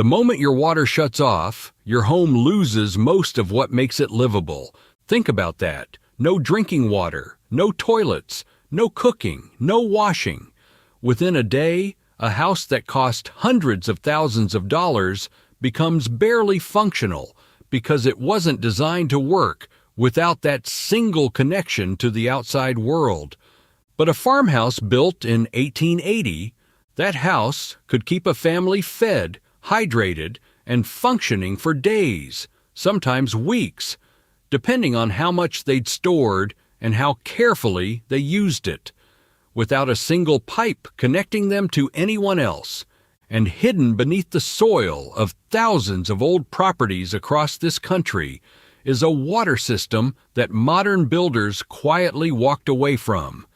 The moment your water shuts off, your home loses most of what makes it livable. Think about that. No drinking water, no toilets, no cooking, no washing. Within a day, a house that cost hundreds of thousands of dollars becomes barely functional because it wasn't designed to work without that single connection to the outside world. But a farmhouse built in 1880, that house could keep a family fed, hydrated, and functioning for days, sometimes weeks, depending on how much they'd stored and how carefully they used it, without a single pipe connecting them to anyone else, and hidden beneath the soil of thousands of old properties across this country is a water system that modern builders quietly walked away from,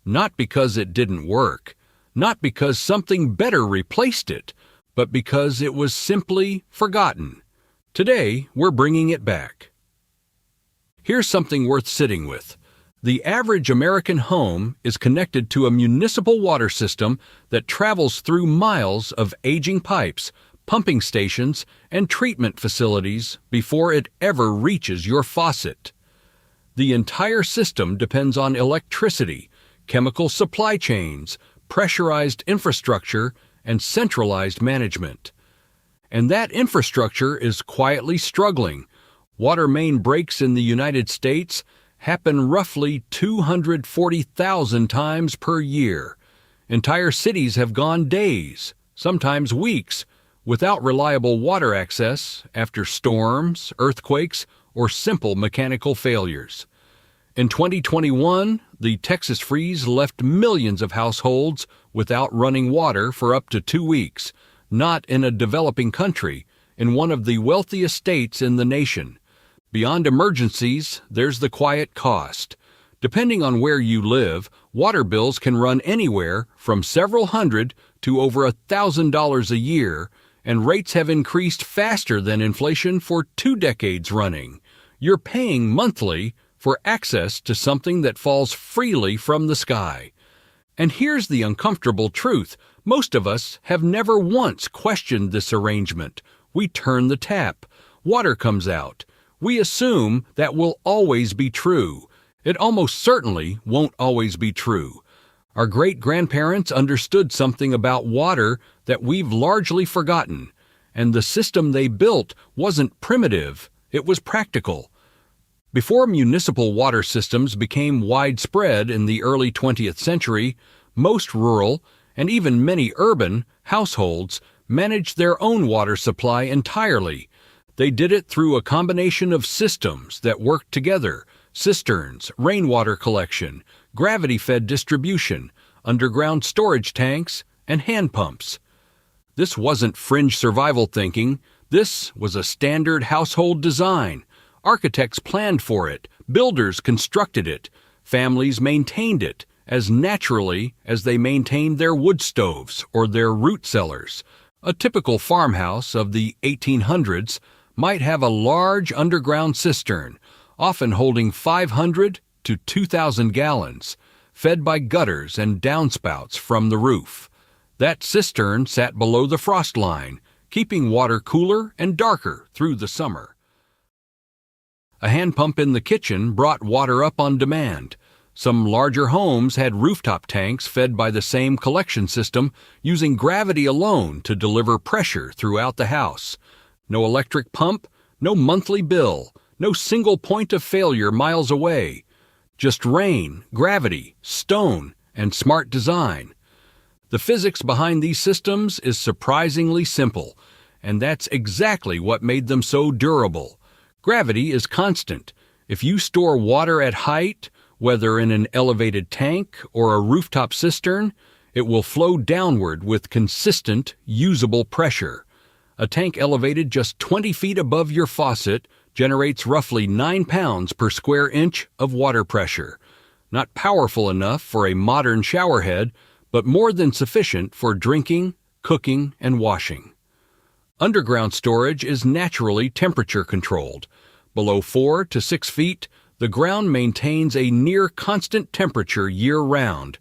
not because it didn't work, not because something better replaced it, but because it was simply forgotten. Today, we're bringing it back. Here's something worth sitting with. The average American home is connected to a municipal water system that travels through miles of aging pipes, pumping stations, and treatment facilities before it ever reaches your faucet. The entire system depends on electricity, chemical supply chains, pressurized infrastructure, and centralized management. And that infrastructure is quietly struggling. Water main breaks in the United States happen roughly 240,000 times per year. Entire cities have gone days, sometimes weeks, without reliable water access after storms, earthquakes, or simple mechanical failures. In 2021, the Texas freeze left millions of households without running water for up to 2 weeks, not in a developing country, in one of the wealthiest states in the nation. Beyond emergencies, there's the quiet cost. Depending on where you live, water bills can run anywhere from several hundred to over $1,000 a year, and rates have increased faster than inflation for 2 decades running. You're paying monthly for access to something that falls freely from the sky. And here's the uncomfortable truth. Most of us have never once questioned this arrangement. We turn the tap. Water comes out. We assume that will always be true. It almost certainly won't always be true. Our great-grandparents understood something about water that we've largely forgotten, and the system they built wasn't primitive, it was practical. Before municipal water systems became widespread in the early 20th century, most rural, and even many urban, households managed their own water supply entirely. They did it through a combination of systems that worked together: cisterns, rainwater collection, gravity-fed distribution, underground storage tanks, and hand pumps. This wasn't fringe survival thinking. This was a standard household design. Architects planned for it, builders constructed it, families maintained it as naturally as they maintained their wood stoves or their root cellars. A typical farmhouse of the 1800s might have a large underground cistern, often holding 500 to 2,000 gallons, fed by gutters and downspouts from the roof. That cistern sat below the frost line, keeping water cooler and darker through the summer. A hand pump in the kitchen brought water up on demand. Some larger homes had rooftop tanks fed by the same collection system, using gravity alone to deliver pressure throughout the house. No electric pump, no monthly bill, no single point of failure miles away. Just rain, gravity, stone, and smart design. The physics behind these systems is surprisingly simple, and that's exactly what made them so durable. Gravity is constant. If you store water at height, whether in an elevated tank or a rooftop cistern, it will flow downward with consistent, usable pressure. A tank elevated just 20 feet above your faucet generates roughly 9 pounds per square inch of water pressure. Not powerful enough for a modern showerhead, but more than sufficient for drinking, cooking, and washing. Underground storage is naturally temperature controlled. Below 4 to 6 feet, the ground maintains a near constant temperature year-round,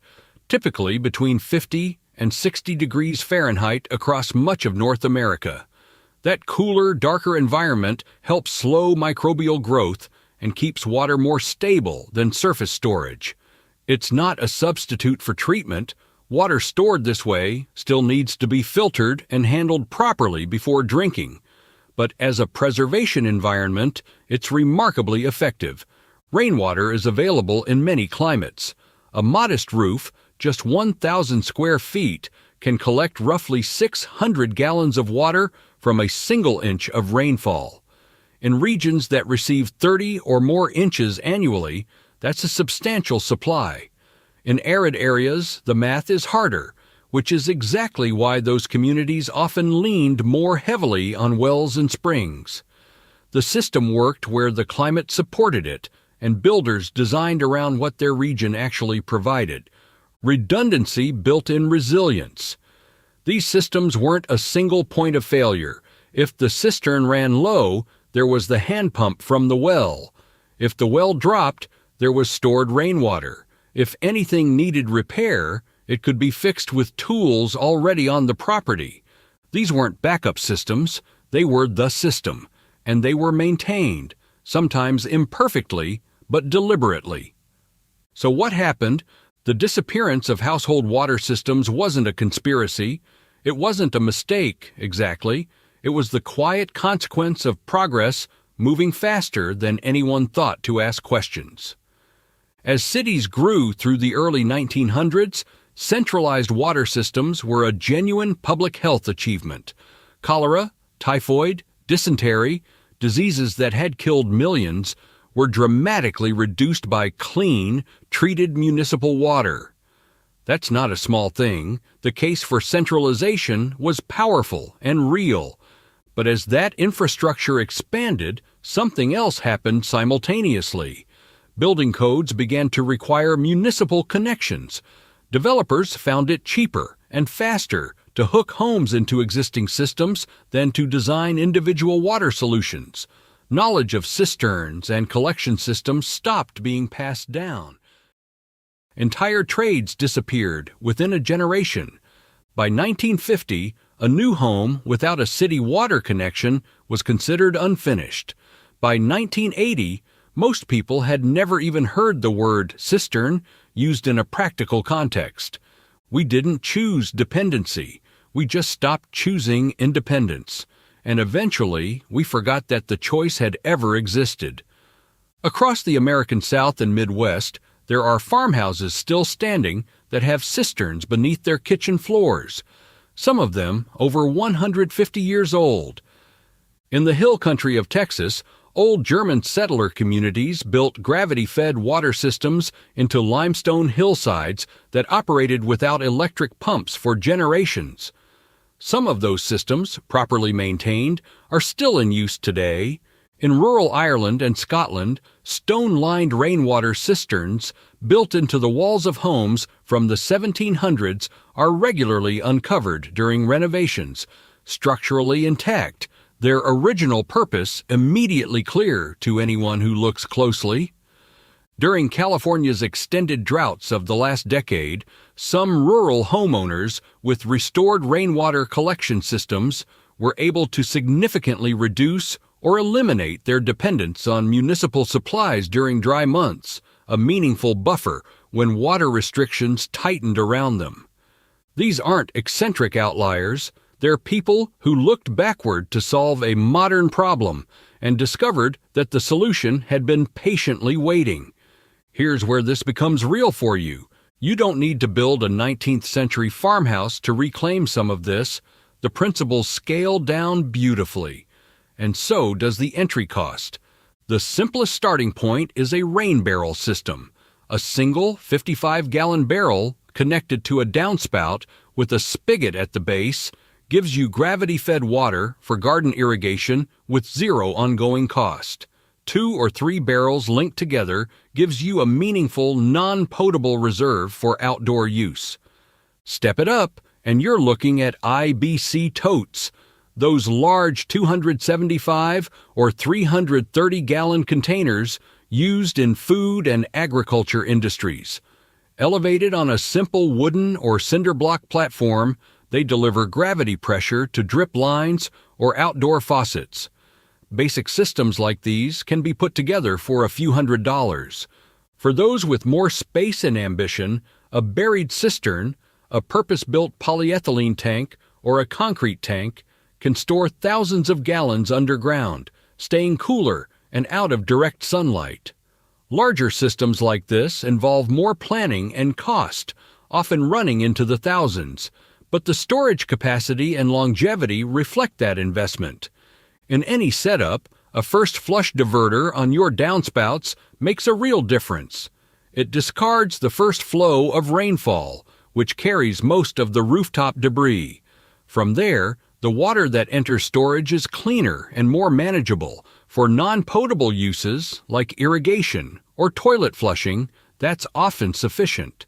typically between 50 and 60 degrees Fahrenheit across much of North America. That cooler, darker environment helps slow microbial growth and keeps water more stable than surface storage. It's not a substitute for treatment. Water stored this way still needs to be filtered and handled properly before drinking. But as a preservation environment, it's remarkably effective. Rainwater is available in many climates. A modest roof, just 1,000 square feet, can collect roughly 600 gallons of water from a single inch of rainfall. In regions that receive 30 or more inches annually, that's a substantial supply. In arid areas, the math is harder, which is exactly why those communities often leaned more heavily on wells and springs. The system worked where the climate supported it, and builders designed around what their region actually provided. Redundancy built in resilience. These systems weren't a single point of failure. If the cistern ran low, there was the hand pump from the well. If the well dropped, there was stored rainwater. If anything needed repair, it could be fixed with tools already on the property. These weren't backup systems, they were the system, and they were maintained, sometimes imperfectly, but deliberately. So what happened? The disappearance of household water systems wasn't a conspiracy. It wasn't a mistake, exactly. It was the quiet consequence of progress moving faster than anyone thought to ask questions. As cities grew through the early 1900s, centralized water systems were a genuine public health achievement. Cholera, typhoid, dysentery, diseases that had killed millions, were dramatically reduced by clean, treated municipal water. That's not a small thing. The case for centralization was powerful and real. But as that infrastructure expanded, something else happened simultaneously. Building codes began to require municipal connections. Developers found it cheaper and faster to hook homes into existing systems than to design individual water solutions. Knowledge of cisterns and collection systems stopped being passed down. Entire trades disappeared within a generation. By 1950, a new home without a city water connection was considered unfinished. By 1980, most people had never even heard the word cistern used in a practical context. We didn't choose dependency. We just stopped choosing independence. And eventually, we forgot that the choice had ever existed. Across the American South and Midwest, there are farmhouses still standing that have cisterns beneath their kitchen floors, some of them over 150 years old. In the hill country of Texas, old German settler communities built gravity-fed water systems into limestone hillsides that operated without electric pumps for generations. Some of those systems, properly maintained, are still in use today. In rural Ireland and Scotland, stone-lined rainwater cisterns built into the walls of homes from the 1700s are regularly uncovered during renovations, structurally intact, their original purpose immediately clear to anyone who looks closely. During California's extended droughts of the last decade, some rural homeowners with restored rainwater collection systems were able to significantly reduce or eliminate their dependence on municipal supplies during dry months, a meaningful buffer when water restrictions tightened around them. These aren't eccentric outliers. They're people who looked backward to solve a modern problem and discovered that the solution had been patiently waiting. Here's where this becomes real for you. You don't need to build a 19th century farmhouse to reclaim some of this. The principles scale down beautifully. And so does the entry cost. The simplest starting point is a rain barrel system, a single 55-gallon barrel connected to a downspout with a spigot at the base gives you gravity-fed water for garden irrigation with zero ongoing cost. 2 or 3 barrels linked together gives you a meaningful, non-potable reserve for outdoor use. Step it up, and you're looking at IBC totes, those large 275 or 330-gallon containers used in food and agriculture industries. Elevated on a simple wooden or cinder block platform, they deliver gravity pressure to drip lines or outdoor faucets. Basic systems like these can be put together for a few $100s. For those with more space and ambition, a buried cistern, a purpose-built polyethylene tank, or a concrete tank can store thousands of gallons underground, staying cooler and out of direct sunlight. Larger systems like this involve more planning and cost, often running into the thousands, but the storage capacity and longevity reflect that investment. In any setup, a first flush diverter on your downspouts makes a real difference. It discards the first flow of rainfall, which carries most of the rooftop debris. From there, the water that enters storage is cleaner and more manageable. For non-potable uses like irrigation or toilet flushing, that's often sufficient.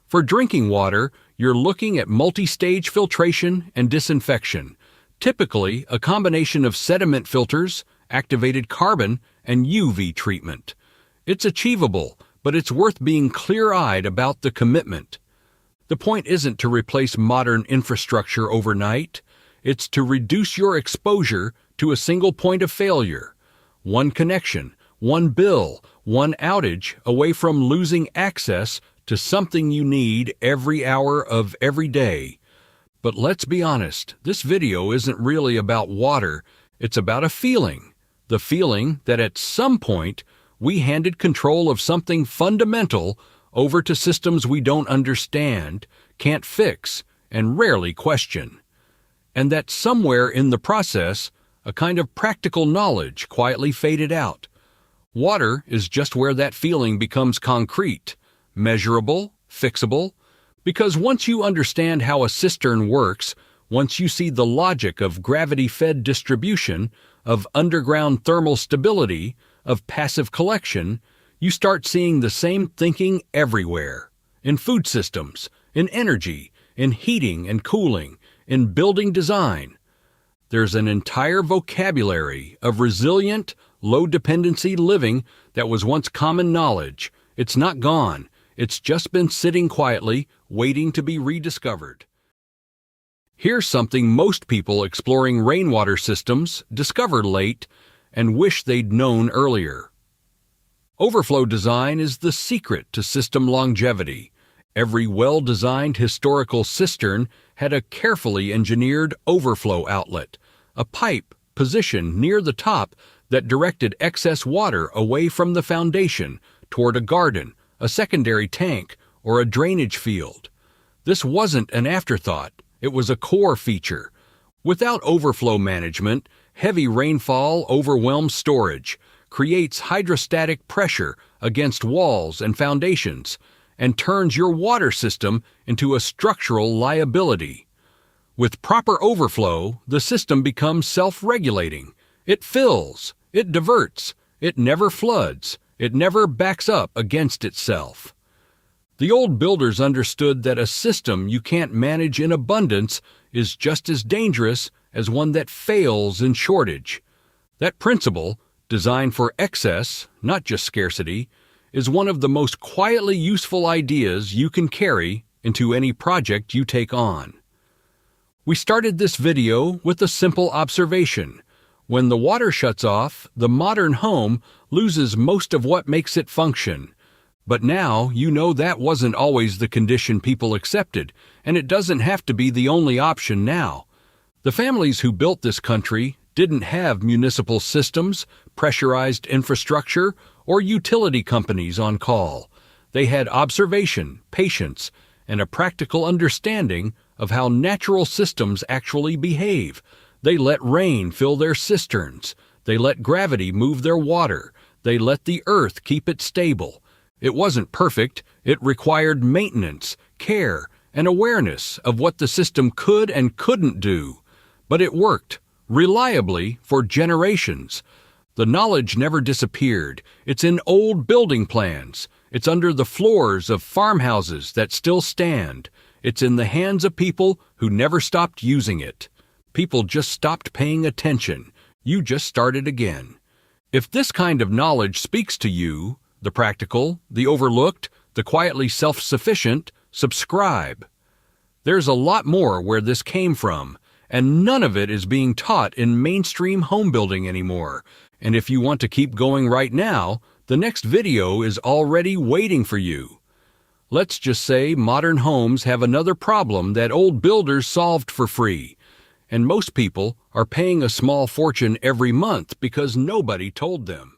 For drinking water, you're looking at multi-stage filtration and disinfection, typically a combination of sediment filters, activated carbon, and UV treatment. It's achievable, but it's worth being clear-eyed about the commitment. The point isn't to replace modern infrastructure overnight. It's to reduce your exposure to a single point of failure. One connection, one bill, one outage away from losing access to something you need every hour of every day. But let's be honest, this video isn't really about water, it's about a feeling. The feeling that at some point we handed control of something fundamental over to systems we don't understand, can't fix, and rarely question. And that somewhere in the process, a kind of practical knowledge quietly faded out. Water is just where that feeling becomes concrete, measurable, fixable, because once you understand how a cistern works, once you see the logic of gravity-fed distribution, of underground thermal stability, of passive collection, you start seeing the same thinking everywhere. In food systems, in energy, in heating and cooling, in building design. There's an entire vocabulary of resilient, low-dependency living that was once common knowledge. It's not gone. It's just been sitting quietly, waiting to be rediscovered. Here's something most people exploring rainwater systems discover late and wish they'd known earlier. Overflow design is the secret to system longevity. Every well-designed historical cistern had a carefully engineered overflow outlet, a pipe positioned near the top that directed excess water away from the foundation toward a garden, a secondary tank, or a drainage field. This wasn't an afterthought, it was a core feature. Without overflow management, heavy rainfall overwhelms storage, creates hydrostatic pressure against walls and foundations, and turns your water system into a structural liability. With proper overflow, the system becomes self-regulating. It fills, it diverts, it never floods, it never backs up against itself. The old builders understood that a system you can't manage in abundance is just as dangerous as one that fails in shortage. That principle, designed for excess, not just scarcity, is one of the most quietly useful ideas you can carry into any project you take on. We started this video with a simple observation. When the water shuts off, the modern home loses most of what makes it function. But now you know that wasn't always the condition people accepted, and it doesn't have to be the only option now. The families who built this country didn't have municipal systems, pressurized infrastructure, or utility companies on call. They had observation, patience, and a practical understanding of how natural systems actually behave. They let rain fill their cisterns. They let gravity move their water. They let the earth keep it stable. It wasn't perfect. It required maintenance, care, and awareness of what the system could and couldn't do. But it worked, reliably, for generations. The knowledge never disappeared. It's in old building plans. It's under the floors of farmhouses that still stand. It's in the hands of people who never stopped using it. People just stopped paying attention. You just started again. If this kind of knowledge speaks to you, the practical, the overlooked, the quietly self-sufficient, subscribe. There's a lot more where this came from, and none of it is being taught in mainstream home building anymore. And if you want to keep going right now, the next video is already waiting for you. Let's just say modern homes have another problem that old builders solved for free, and most people are paying a small fortune every month because nobody told them.